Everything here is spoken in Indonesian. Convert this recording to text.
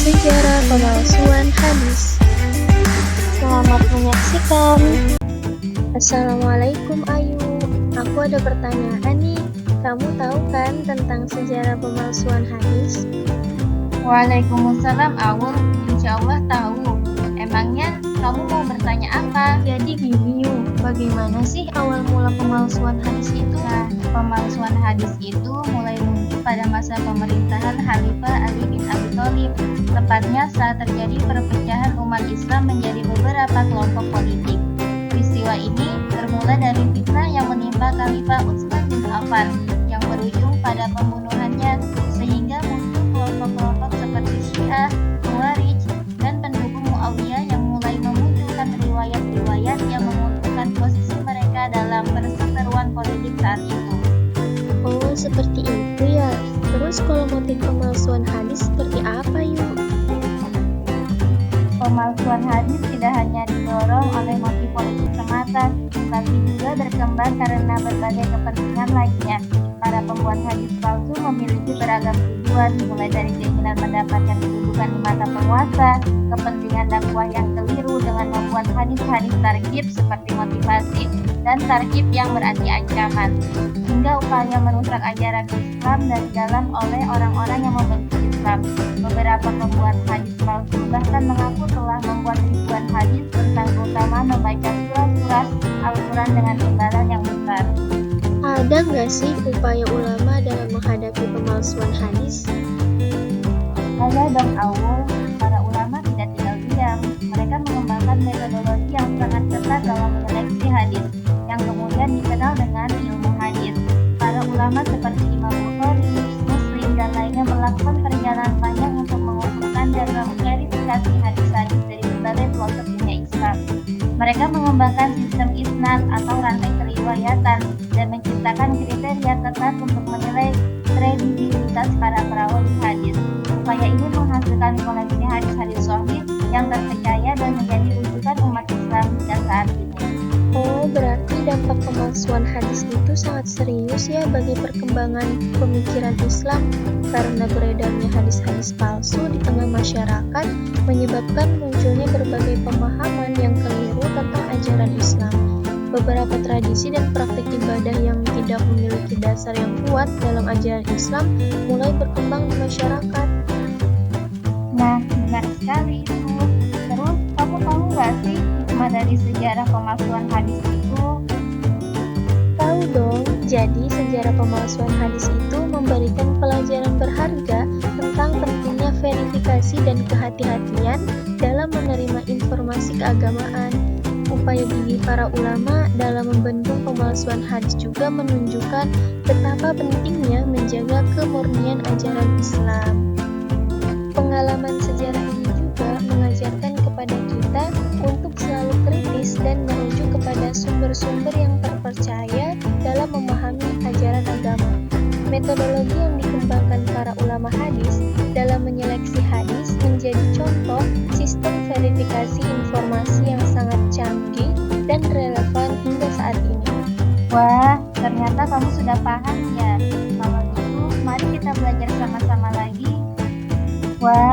Sejarah pemalsuan hadis. Selamat menyaksikan. Assalamualaikum Ayu. Aku ada pertanyaan nih. Kamu tahu kan tentang sejarah pemalsuan hadis? Waalaikumsalam Awul, insya Allah tahu. Emangnya kamu mau bertanya apa? Jadi gini Yu, bagaimana sih awal mula pemalsuan hadis itu? Nah, pemalsuan hadis itu mulai muncul pada masa pemerintahan Khalifah Ali bin Abi Thalib, tepatnya saat terjadi perpecahan umat Islam menjadi beberapa kelompok politik. Peristiwa ini bermula dari fitnah yang menimpa Khalifah Utsman bin Affan yang berujung pada pembunuhannya, sehingga muncul kelompok-kelompok seperti Syiah, Khawarij, dan pendukung Muawiyah yang mulai memunculkan riwayat-riwayat yang menguntungkan posisi mereka dalam perseteruan politik saat itu. Oh, seperti itu ya. Terus kalau motif pemalsuan hadis seperti apa Yu? Pemalsuan hadis tidak hanya didorong oleh motif politik semata, tapi juga berkembang karena berbagai kepentingan lainnya. Para pembuat hadis palsu memiliki beragam tujuan, mulai dari keinginan mendapatkan kedudukan di mata penguasa, kepentingan dakwah yang keliru dengan membuat hadis-hadis targhib seperti motivasi, dan targhib yang berarti ancaman, hingga upaya merusak ajaran Islam dari dalam oleh orang-orang yang membenci Islam. Beberapa pembuat hadis palsu bahkan mengaku telah membuat ribuan hadis tentang terutama membaca surah-surah Al-Quran dengan imbalan yang besar. Ada nggak sih upaya ulama dalam menghadapi pemalsuan hadis? Ada dong Awul, para ulama tidak tinggal diam. Mereka mengembangkan metodologi yang sangat ketat dalam menyeleksi hadis, yang kemudian dikenal dengan ilmu hadis. Para ulama seperti Imam Bukhari, Muslim, dan lainnya melakukan perjalanan panjang untuk mengumpulkan dan memverifikasi hadis-hadis dari berbagai pelosok dunia Islam. Mereka mengembangkan sistem isnad atau rantai keriwayatan dan menciptakan kriteria ketat untuk menilai kredibilitas para perawi hadis. Upaya ini menghasilkan koleksi hadis-hadis sahih yang terpercaya dan menjadi rujukan umat Islam hingga saat ini. Oh, berarti dampak pemalsuan hadis itu sangat serius ya bagi perkembangan pemikiran Islam, karena beredarnya hadis-hadis palsu di tengah masyarakat menyebabkan munculnya berbagai pemahaman yang keliru tentang ajaran Islam. Beberapa tradisi dan praktik ibadah yang tidak memiliki dasar yang kuat dalam ajaran Islam mulai berkembang di masyarakat. Nah, benar sekali itu. Terus, kamu tahu nggak sih hikmah dari sejarah pemalsuan hadis itu? Tahu dong, jadi sejarah pemalsuan hadis itu memberikan pelajaran berharga tentang pentingnya verifikasi dan kehati-hatian dalam menerima informasi keagamaan. Upaya gigih para ulama dalam membendung pemalsuan hadis juga menunjukkan betapa pentingnya menjaga kemurnian ajaran Islam. Pengalaman sejarah ini juga mengajarkan kepada kita untuk selalu kritis dan merujuk kepada sumber-sumber yang terpercaya dalam memahami ajaran agama. Metodologi yang dikembangkan para ulama hadis dalam menyeleksi hadis menjadi contoh sistem verifikasi informasi yang sangat canggih dan relevan hingga saat ini. Wah, ternyata kamu sudah paham ya. Kalau gitu, mari kita belajar sama-sama lagi. Wah.